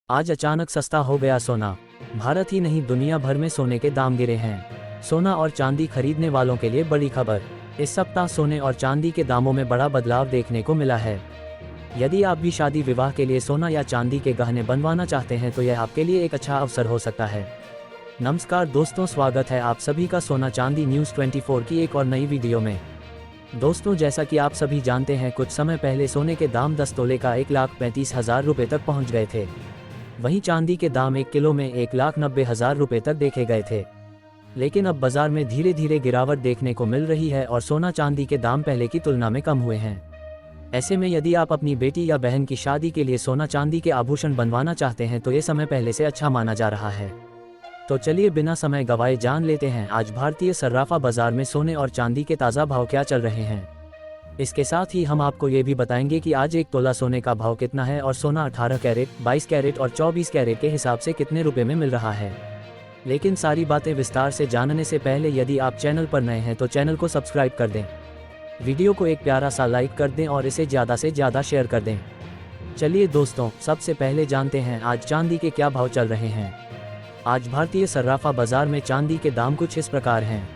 आज अचानक सस्ता हो गया सोना। भारत ही नहीं दुनिया भर में सोने के दाम गिरे हैं। सोना और चांदी खरीदने वालों के लिए बड़ी खबर। इस सप्ताह सोने और चांदी के दामों में बड़ा बदलाव देखने को मिला है। यदि आप भी शादी विवाह के लिए सोना या चांदी के गहने बनवाना चाहते हैं तो यह आपके लिए एक अच्छा अवसर हो सकता है। नमस्कार दोस्तों, स्वागत है आप सभी का सोना चांदी न्यूज़ 24 की एक और नई वीडियो में। दोस्तों, जैसा कि आप सभी जानते हैं, कुछ समय पहले सोने के दाम 10 तोले का 1,35,000 रुपये तक पहुंच गए थे। वहीं चांदी के दाम 1 किलो में 1,90,000 रुपये तक देखे गए थे। लेकिन अब बाजार में धीरे धीरे गिरावट देखने को मिल रही है और सोना चांदी के दाम पहले की तुलना में कम हुए हैं। ऐसे में यदि आप अपनी बेटी या बहन की शादी के लिए सोना चांदी के आभूषण बनवाना चाहते हैं तो ये समय पहले से अच्छा माना जा रहा है। तो चलिए बिना समय गवाए जान लेते हैं आज भारतीय सर्राफा बाजार में सोने और चांदी के ताज़ा भाव क्या चल रहे हैं। इसके साथ ही हम आपको ये भी बताएंगे कि आज 1 तोला सोने का भाव कितना है और सोना 18 कैरेट, 22 कैरेट और 24 कैरेट के हिसाब से कितने रुपए में मिल रहा है। लेकिन सारी बातें विस्तार से जानने से पहले यदि आप चैनल पर नए हैं तो चैनल को सब्सक्राइब कर दें, वीडियो को एक प्यारा सा लाइक कर दें और इसे ज़्यादा से ज़्यादा शेयर कर दें। चलिए दोस्तों, सबसे पहले जानते हैं आज चांदी के क्या भाव चल रहे हैं। आज भारतीय सर्राफा बाजार में चांदी के दाम कुछ इस प्रकार हैं।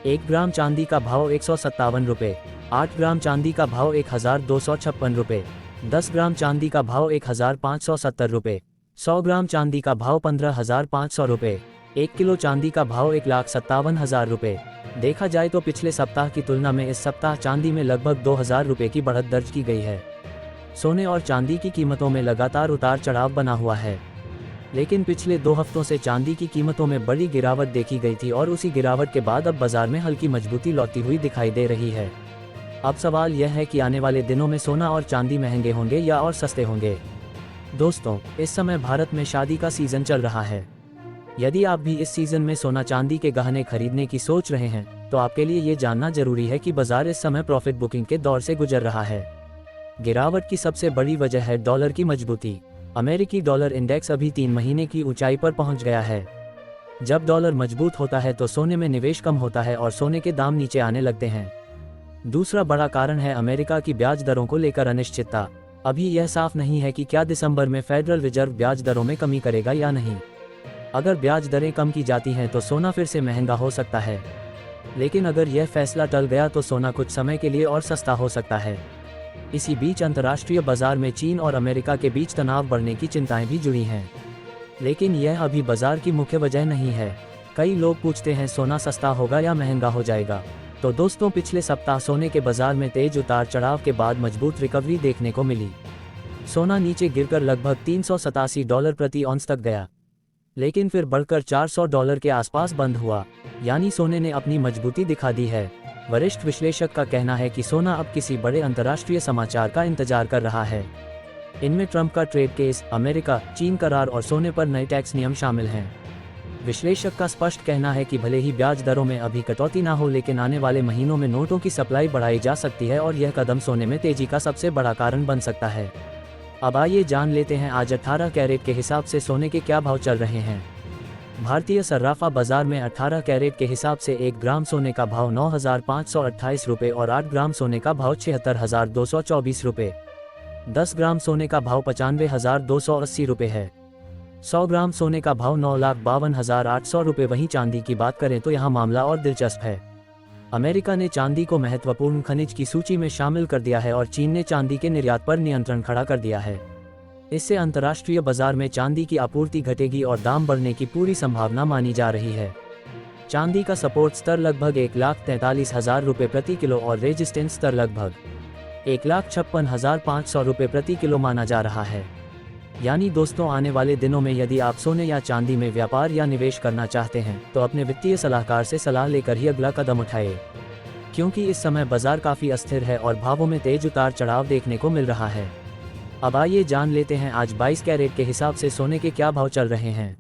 1 ग्राम चांदी का भाव 157 रुपये, 8 ग्राम चांदी का भाव 1,256 रुपये, 10 ग्राम चांदी का भाव 1,570 रुपये, 100 ग्राम चांदी का भाव 15,500 रुपये, 1 किलो चांदी का भाव 1,57,000 रुपये। देखा जाए तो पिछले सप्ताह की तुलना में इस सप्ताह चांदी में लगभग 2,000 रुपये की बढ़त दर्ज की गई है। सोने और चांदी की कीमतों में लगातार उतार चढ़ाव बना हुआ है, लेकिन पिछले 2 हफ्तों से चांदी की कीमतों में बड़ी गिरावट देखी गई थी और उसी गिरावट के बाद अब बाजार में हल्की मजबूती लौटती हुई दिखाई दे रही है। अब सवाल यह है कि आने वाले दिनों में सोना और चांदी महंगे होंगे या और सस्ते होंगे। दोस्तों, इस समय भारत में शादी का सीजन चल रहा है। यदि आप भी इस सीजन में सोना चांदी के गहने खरीदने की सोच रहे हैं तो आपके लिए ये जानना जरूरी है कि बाजार इस समय प्रॉफिट बुकिंग के दौर से गुजर रहा है। गिरावट की सबसे बड़ी वजह है डॉलर की मजबूती। अमेरिकी डॉलर इंडेक्स अभी 3 महीने की ऊंचाई पर पहुंच गया है। जब डॉलर मजबूत होता है तो सोने में निवेश कम होता है और सोने के दाम नीचे आने लगते हैं। दूसरा बड़ा कारण है अमेरिका की ब्याज दरों को लेकर अनिश्चितता। अभी यह साफ नहीं है कि क्या दिसंबर में फेडरल रिजर्व ब्याज दरों में कमी करेगा या नहीं। अगर ब्याज दरें कम की जाती हैं तो सोना फिर से महंगा हो सकता है, लेकिन अगर यह फैसला टल गया तो सोना कुछ समय के लिए और सस्ता हो सकता है। इसी बीच अंतर्राष्ट्रीय बाजार में चीन और अमेरिका के बीच तनाव बढ़ने की चिंताएं भी जुड़ी हैं, लेकिन यह अभी बाजार की मुख्य वजह नहीं है। कई लोग पूछते हैं सोना सस्ता होगा या महंगा हो जाएगा। तो दोस्तों, पिछले सप्ताह सोने के बाजार में तेज उतार चढ़ाव के बाद मजबूत रिकवरी देखने को मिली। सोना नीचे गिरकर लगभग $387 प्रति औंस तक गया, लेकिन फिर बढ़कर $400 के आसपास बंद हुआ, यानी सोने ने अपनी मजबूती दिखा दी है। वरिष्ठ विश्लेषक का कहना है कि सोना अब किसी बड़े अंतर्राष्ट्रीय समाचार का इंतजार कर रहा है। इनमें ट्रंप का ट्रेड केस, अमेरिका चीन करार और सोने पर नए टैक्स नियम शामिल हैं। विश्लेषक का स्पष्ट कहना है कि भले ही ब्याज दरों में अभी कटौती ना हो, लेकिन आने वाले महीनों में नोटों की सप्लाई बढ़ाई जा सकती है और यह कदम सोने में तेजी का सबसे बड़ा कारण बन सकता है। अब आइए जान लेते हैं आज 18 कैरेट के हिसाब से सोने के क्या भाव चल रहे हैं। भारतीय सर्राफा बाजार में 18 कैरेट के हिसाब से 1 ग्राम सोने का भाव 9,528 रुपये और 8 ग्राम सोने का भाव 76,224 रुपये, 10 ग्राम सोने का भाव 95,280 रुपये है, 100 ग्राम सोने का भाव 9,52,800 रुपये। वहीं चांदी की बात करें तो यहाँ मामला और दिलचस्प है। अमेरिका ने चांदी को महत्वपूर्ण खनिज की सूची में शामिल कर दिया है और चीन ने चांदी के निर्यात पर नियंत्रण खड़ा कर दिया है। इससे अंतर्राष्ट्रीय बाजार में चांदी की आपूर्ति घटेगी और दाम बढ़ने की पूरी संभावना मानी जा रही है। चांदी का सपोर्ट स्तर लगभग 1,43,000 रुपये प्रति किलो और रेजिस्टेंस स्तर लगभग 1,56,500 रुपये प्रति किलो माना जा रहा है। यानी दोस्तों, आने वाले दिनों में यदि आप सोने या चांदी में व्यापार या निवेश करना चाहते हैं तो अपने वित्तीय सलाहकार से सलाह लेकर ही अगला कदम उठाएं, क्योंकि इस समय बाजार काफ़ी अस्थिर है और भावों में तेज उतार चढ़ाव देखने को मिल रहा है। अब आइए जान लेते हैं आज 22 कैरेट के हिसाब से सोने के क्या भाव चल रहे हैं।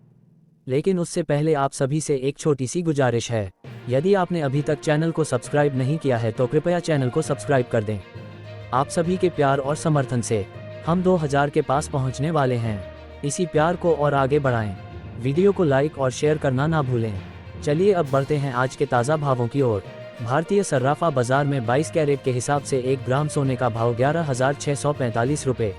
लेकिन उससे पहले आप सभी से एक छोटी सी गुजारिश है। यदि आपने अभी तक चैनल को सब्सक्राइब नहीं किया है तो कृपया चैनल को सब्सक्राइब कर दें। आप सभी के प्यार और समर्थन से हम 2000 के पास पहुंचने वाले हैं। इसी प्यार को और आगे बढ़ाएं। वीडियो को लाइक और शेयर करना ना भूलें। चलिए अब बढ़ते हैं आज के ताज़ा भावों की ओर। भारतीय सर्राफा बाजार में 22 कैरेट के हिसाब से 1 ग्राम सोने का भाव 11,645 रुपये,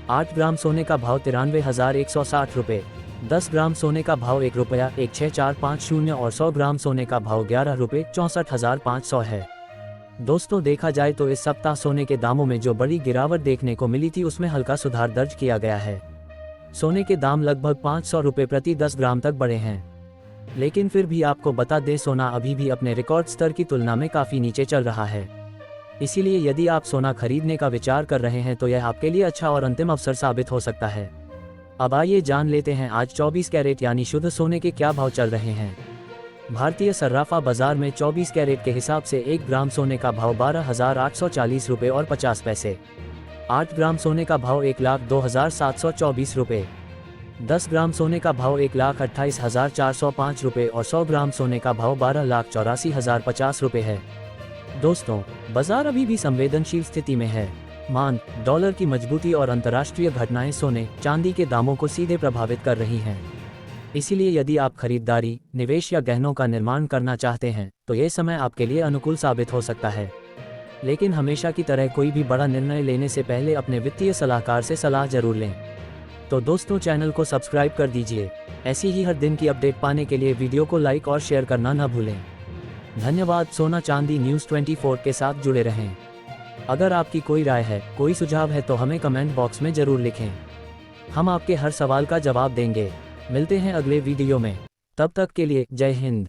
8 ग्राम सोने का भाव 93,160 रुपये, 10 ग्राम सोने का भाव 1 रुपया 16450 और 100 ग्राम सोने का भाव 11 रुपये 64,500 है। दोस्तों, देखा जाए तो इस सप्ताह सोने के दामों में जो बड़ी गिरावट देखने को मिली थी उसमें हल्का सुधार दर्ज किया गया है। सोने के दाम लगभग 500 रुपये प्रति 10 ग्राम तक बढ़े हैं। लेकिन फिर भी आपको बता दें, सोना अभी भी अपने रिकॉर्ड स्तर की तुलना में काफ़ी नीचे चल रहा है। इसीलिए यदि आप सोना खरीदने का विचार कर रहे हैं तो यह आपके लिए अच्छा और अंतिम अवसर साबित हो सकता है। अब आइए जान लेते हैं आज 24 कैरेट यानी शुद्ध सोने के क्या भाव चल रहे हैं। भारतीय सर्राफा बाजार में 24 कैरेट के हिसाब से 1 ग्राम सोने का भाव 12,840 रुपये और 50 पैसे, 8 ग्राम सोने का भाव 1,02,724 रुपये, 10 ग्राम सोने का भाव 1,28,405 रुपये और 100 ग्राम सोने का भाव 12,84,050 रुपये है। दोस्तों, बाजार अभी भी संवेदनशील स्थिति में है। मान, डॉलर की मजबूती और अंतर्राष्ट्रीय घटनाएं सोने चांदी के दामों को सीधे प्रभावित कर रही हैं। इसीलिए यदि आप खरीदारी, निवेश या गहनों का निर्माण करना चाहते हैं तो ये समय आपके लिए अनुकूल साबित हो सकता है। लेकिन हमेशा की तरह कोई भी बड़ा निर्णय लेने से पहले अपने वित्तीय सलाहकार से सलाह जरूर लें। तो दोस्तों, चैनल को सब्सक्राइब कर दीजिए। ऐसी ही हर दिन की अपडेट पाने के लिए वीडियो को लाइक और शेयर करना न भूलें। धन्यवाद। सोना चांदी न्यूज़ 24 के साथ जुड़े रहें। अगर आपकी कोई राय है, कोई सुझाव है तो हमें कमेंट बॉक्स में ज़रूर लिखें। हम आपके हर सवाल का जवाब देंगे। मिलते हैं अगले वीडियो में। तब तक के लिए जय हिंद।